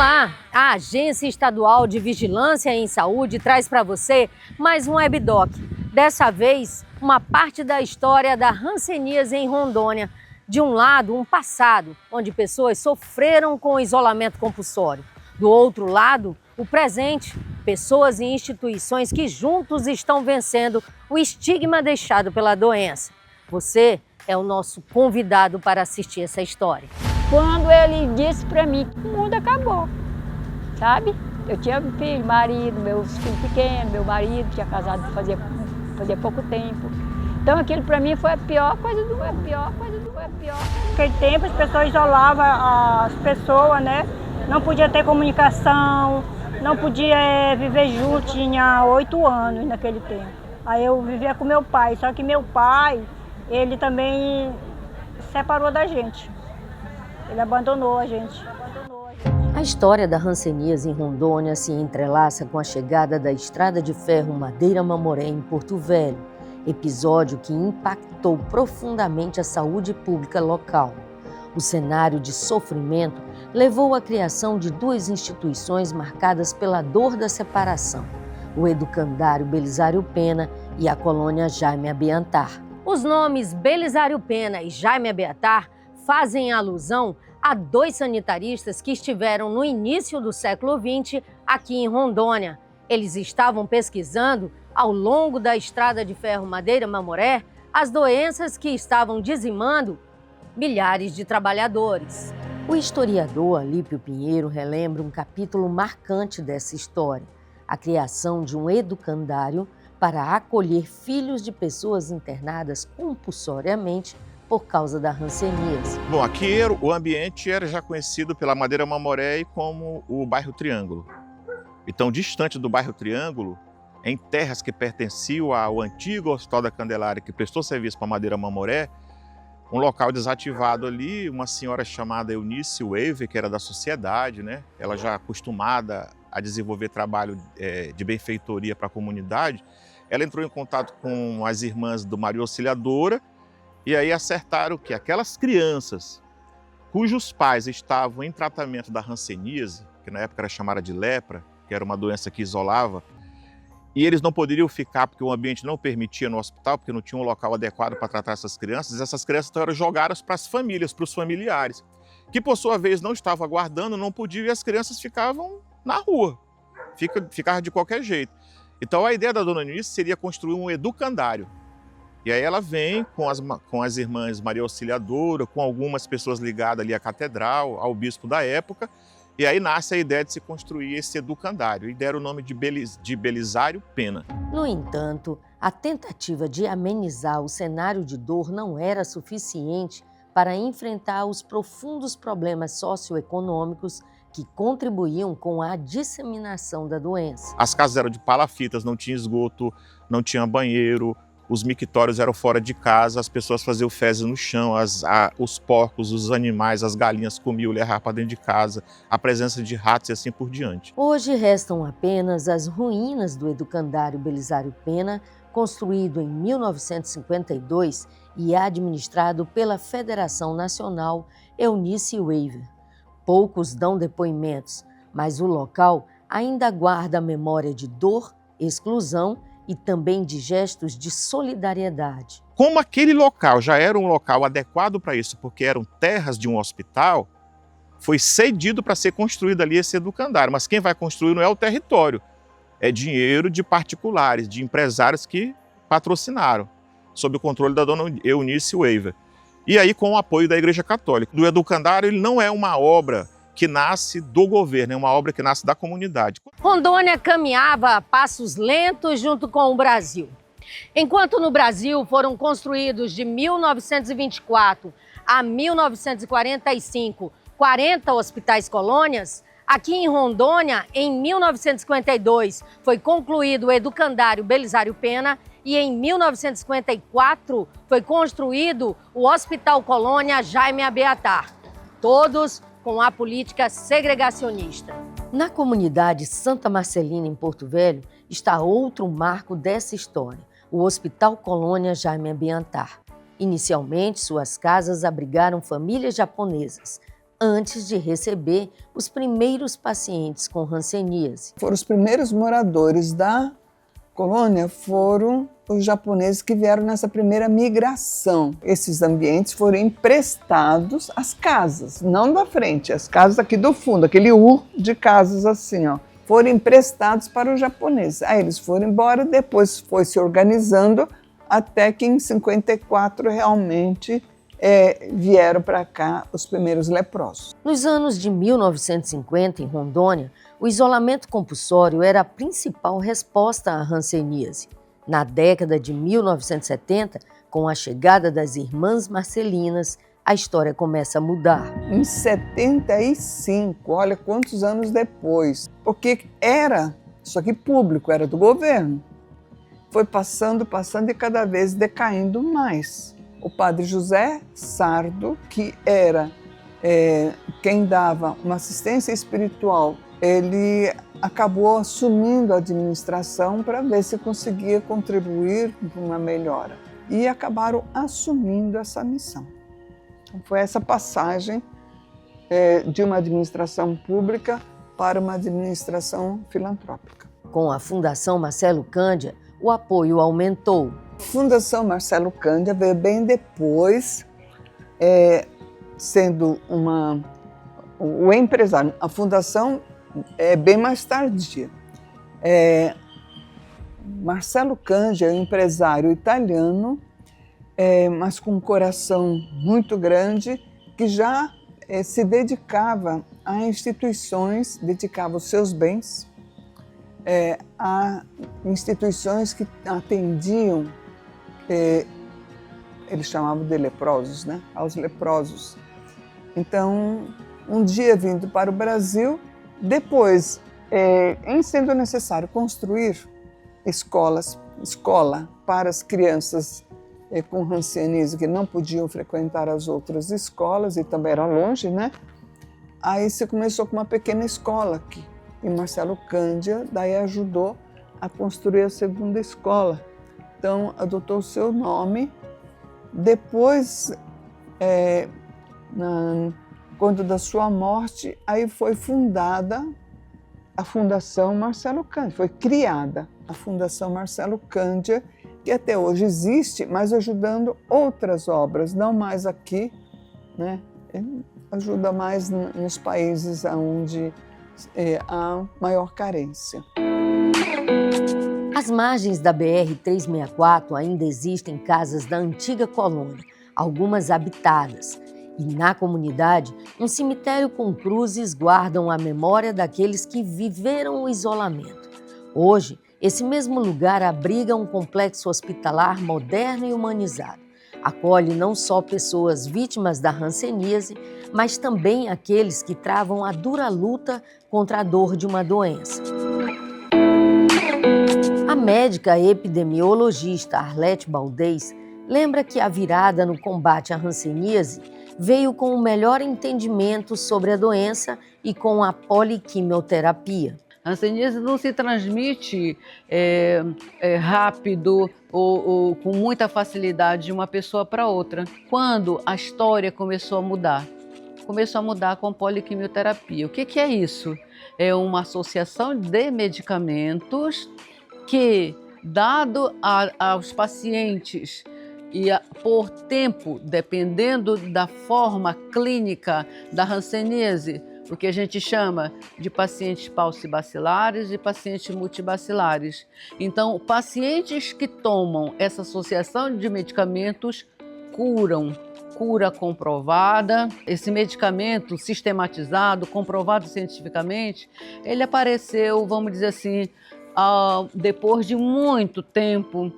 Olá! A Agência Estadual de Vigilância em Saúde traz para você mais um webdoc. Dessa vez, uma parte da história da hanseníase em Rondônia. De um lado, um passado, onde pessoas sofreram com o isolamento compulsório. Do outro lado, o presente, pessoas e instituições que juntos estão vencendo o estigma deixado pela doença. Você é o nosso convidado para assistir essa história. Quando ele disse para mim que o mundo acabou, sabe? Eu tinha filho, marido, meus filhos pequenos, meu marido tinha casado fazia pouco tempo. Então aquilo para mim foi a pior coisa do pior. Naquele tempo as pessoas isolavam as pessoas, né? Não podia ter comunicação, não podia viver junto, tinha 8 anos naquele tempo. Aí eu vivia com meu pai, só que meu pai, ele também separou da gente. Ele abandonou a gente. A história da hanseníase em Rondônia se entrelaça com a chegada da estrada de ferro Madeira-Mamoré em Porto Velho, episódio que impactou profundamente a saúde pública local. O cenário de sofrimento levou à criação de 2 instituições marcadas pela dor da separação, o Educandário Belisário Pena e a Colônia Jaime Abiantar. Os nomes Belisário Pena e Jaime Abiantar fazem alusão a 2 sanitaristas que estiveram no início do século XX aqui em Rondônia. Eles estavam pesquisando, ao longo da estrada de ferro Madeira-Mamoré, as doenças que estavam dizimando milhares de trabalhadores. O historiador Alípio Pinheiro relembra um capítulo marcante dessa história, a criação de um educandário para acolher filhos de pessoas internadas compulsoriamente por causa da hanseníase. Bom, aqui o ambiente era já conhecido pela Madeira-Mamoré e como o bairro Triângulo. Então, distante do bairro Triângulo, em terras que pertenciam ao antigo Hospital da Candelária, que prestou serviço para a Madeira-Mamoré, um local desativado ali, uma senhora chamada Eunice Weaver, que era da sociedade, né? Ela já acostumada a desenvolver trabalho de benfeitoria para a comunidade, ela entrou em contato com as irmãs do Maria Auxiliadora, e aí acertaram que aquelas crianças cujos pais estavam em tratamento da hanseníase, que na época era chamada de lepra, que era uma doença que isolava, e eles não poderiam ficar porque o ambiente não permitia no hospital, porque não tinha um local adequado para tratar essas crianças então eram jogadas para as famílias, para os familiares, que por sua vez não estavam aguardando, não podiam, e as crianças ficavam na rua, ficavam de qualquer jeito. Então a ideia da dona Eunice seria construir um educandário. E aí ela vem com as irmãs Maria Auxiliadora, com algumas pessoas ligadas ali à catedral, ao bispo da época, e aí nasce a ideia de se construir esse educandário, e deram o nome de Belisário Pena. No entanto, a tentativa de amenizar o cenário de dor não era suficiente para enfrentar os profundos problemas socioeconômicos que contribuíam com a disseminação da doença. As casas eram de palafitas, não tinha esgoto, não tinha banheiro, os mictórios eram fora de casa, as pessoas faziam fezes no chão, os porcos, os animais, as galinhas comiam, levavam para dentro de casa, a presença de ratos e assim por diante. Hoje restam apenas as ruínas do Educandário Belisário Pena, construído em 1952 e administrado pela Federação Nacional Eunice Weaver. Poucos dão depoimentos, mas o local ainda guarda a memória de dor, exclusão e também de gestos de solidariedade. Como aquele local já era um local adequado para isso, porque eram terras de um hospital, foi cedido para ser construído ali esse educandário. Mas quem vai construir não é o território, é dinheiro de particulares, de empresários que patrocinaram, sob o controle da dona Eunice Weaver. E aí com o apoio da Igreja Católica. O educandário ele não é uma obra que nasce do governo, é uma obra que nasce da comunidade. Rondônia caminhava a passos lentos junto com o Brasil. Enquanto no Brasil foram construídos de 1924 a 1945 40 hospitais colônias, aqui em Rondônia, em 1952, foi concluído o Educandário Belisário Pena e em 1954 foi construído o Hospital Colônia Jaime Abiantar. Todos com a política segregacionista. Na comunidade Santa Marcelina, em Porto Velho, está outro marco dessa história, o Hospital Colônia Jaime Abiantar. Inicialmente, suas casas abrigaram famílias japonesas. antes de receber os primeiros pacientes com hanseníase. Os primeiros moradores da colônia foram os japoneses que vieram nessa primeira migração. Esses ambientes foram emprestados às casas, não da frente, as casas aqui do fundo, aquele U de casas assim, ó, foram emprestados para os japoneses. Aí eles foram embora, depois foi se organizando, até que em 54 realmente vieram para cá os primeiros leprosos. Nos anos de 1950, em Rondônia, o isolamento compulsório era a principal resposta à hanseníase. Na década de 1970, com a chegada das Irmãs Marcelinas, a história começa a mudar. Em 75, olha quantos anos depois, porque era isso aqui público, era do governo. Foi passando e cada vez decaindo mais. O padre José Sardo, que era quem dava uma assistência espiritual, ele acabou assumindo a administração para ver se conseguia contribuir para uma melhora. E acabaram assumindo essa missão. Então, foi essa passagem de uma administração pública para uma administração filantrópica. Com a Fundação Marcelo Cândia, o apoio aumentou. A Fundação Marcelo Cândia veio bem depois, sendo o empresário. A fundação é bem mais tardia. Marcelo Cândia é um empresário italiano, mas com um coração muito grande, que já se dedicava a instituições, dedicava os seus bens a instituições que atendiam, eles chamavam de leprosos, né? Aos leprosos. Então, um dia vindo para o Brasil, depois, em sendo necessário construir escola para as crianças com hanseníase que não podiam frequentar as outras escolas e também era longe, né? Aí se começou com uma pequena escola aqui. E Marcelo Cândia daí ajudou a construir a segunda escola. Então, adotou o seu nome. Depois, quando da sua morte, aí foi fundada a Fundação Marcelo Cândia. Foi criada a Fundação Marcelo Cândia, que até hoje existe, mas ajudando outras obras, não mais aqui, né? Ajuda mais nos países onde há maior carência. Às margens da BR-364 ainda existem casas da antiga colônia, algumas habitadas. E na comunidade, um cemitério com cruzes guardam a memória daqueles que viveram o isolamento. Hoje, esse mesmo lugar abriga um complexo hospitalar moderno e humanizado. Acolhe não só pessoas vítimas da hanseníase, mas também aqueles que travam a dura luta contra a dor de uma doença. A médica epidemiologista Arlete Baldez lembra que a virada no combate à hanseníase veio com o melhor entendimento sobre a doença e com a poliquimioterapia. A hanseníase não se transmite rápido ou com muita facilidade de uma pessoa para outra. Quando a história começou a mudar com poliquimioterapia. O que é isso? É uma associação de medicamentos que, dado aos pacientes e por tempo, dependendo da forma clínica da hanseníase, o que a gente chama de pacientes paucibacilares e pacientes multibacilares. Então, pacientes que tomam essa associação de medicamentos cura comprovada. Esse medicamento sistematizado, comprovado cientificamente, ele apareceu, vamos dizer assim, depois de muito tempo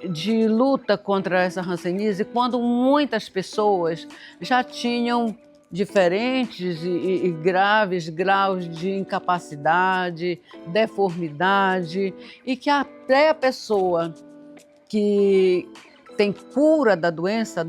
de luta contra essa hanseníase, quando muitas pessoas já tinham diferentes e graves graus de incapacidade, deformidade, e que até a pessoa que tem cura da doença,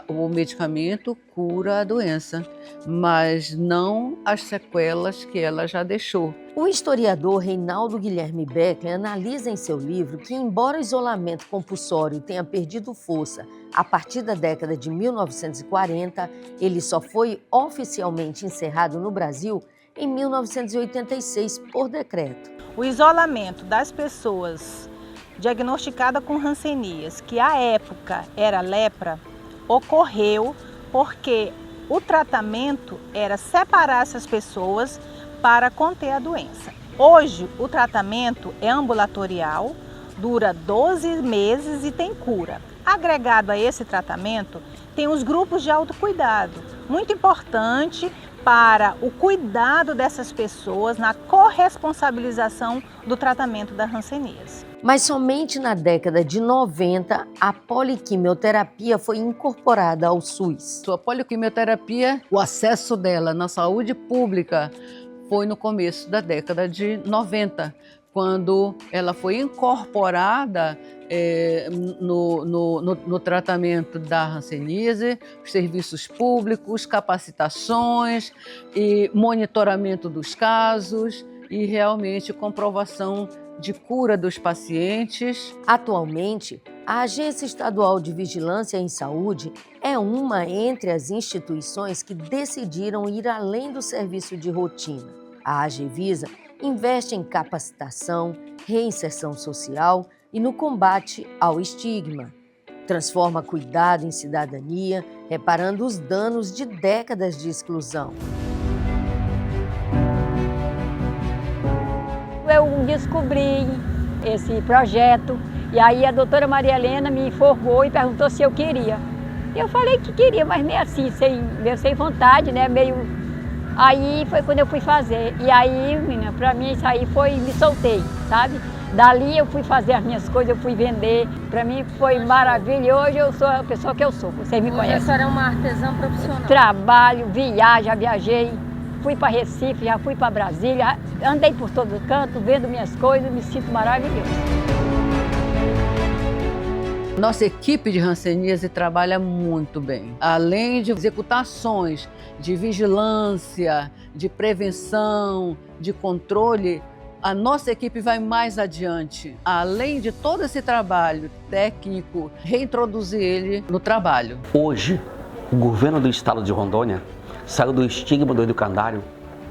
o medicamento cura a doença, mas não as sequelas que ela já deixou. O historiador Reinaldo Guilherme Beckler analisa em seu livro que, embora o isolamento compulsório tenha perdido força a partir da década de 1940, ele só foi oficialmente encerrado no Brasil em 1986 por decreto. O isolamento das pessoas diagnosticada com Hanseníase, que à época era lepra, ocorreu porque o tratamento era separar essas pessoas para conter a doença. Hoje, o tratamento é ambulatorial, dura 12 meses e tem cura. Agregado a esse tratamento, tem os grupos de autocuidado, muito importante para o cuidado dessas pessoas na corresponsabilização do tratamento da hanseníase. Mas somente na década de 90, a poliquimioterapia foi incorporada ao SUS. A poliquimioterapia, o acesso dela na saúde pública foi no começo da década de 90, quando ela foi incorporada no tratamento da hanseníase, os serviços públicos, capacitações e monitoramento dos casos e realmente comprovação de cura dos pacientes. Atualmente, a Agência Estadual de Vigilância em Saúde é uma entre as instituições que decidiram ir além do serviço de rotina. A AGVISA investe em capacitação, reinserção social e no combate ao estigma. Transforma cuidado em cidadania, reparando os danos de décadas de exclusão. Eu descobri esse projeto e aí a doutora Maria Helena me informou e perguntou se eu queria. Eu falei que queria, mas meio assim, sem vontade, né? Aí foi quando eu fui fazer. E aí, menina, pra mim isso aí me soltei, sabe? Dali eu fui fazer as minhas coisas, eu fui vender. Pra mim foi maravilha e hoje eu sou a pessoa que eu sou. Vocês me conhecem. A senhora é uma artesã profissional. Trabalho, já viajei. Fui para Recife, já fui para Brasília, andei por todo canto, vendo minhas coisas, me sinto maravilhoso. Nossa equipe de hanseníase trabalha muito bem. Além de executar ações de vigilância, de prevenção, de controle, a nossa equipe vai mais adiante. Além de todo esse trabalho técnico, reintroduzir ele no trabalho. Hoje, o governo do estado de Rondônia saiu do estigma do educandário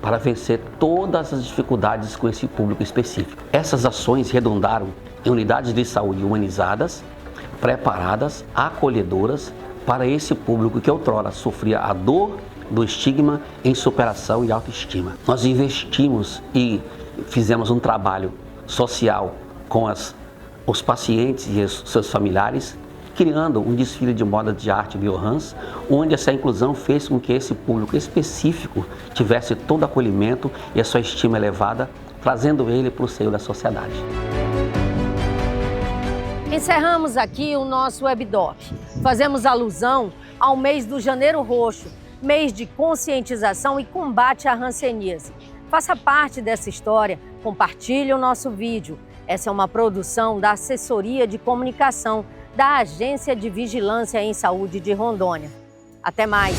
para vencer todas as dificuldades com esse público específico. Essas ações redundaram em unidades de saúde humanizadas, preparadas, acolhedoras para esse público que outrora sofria a dor do estigma em superação e autoestima. Nós investimos e fizemos um trabalho social com os pacientes e os seus familiares, criando um desfile de moda de arte biohans, onde essa inclusão fez com que esse público específico tivesse todo acolhimento e a sua estima elevada, trazendo ele para o seio da sociedade. Encerramos aqui o nosso webdoc. Fazemos alusão ao mês do Janeiro Roxo, mês de conscientização e combate à hanseníase. Faça parte dessa história, compartilhe o nosso vídeo. Essa é uma produção da Assessoria de Comunicação da Agência de Vigilância em Saúde de Rondônia. Até mais!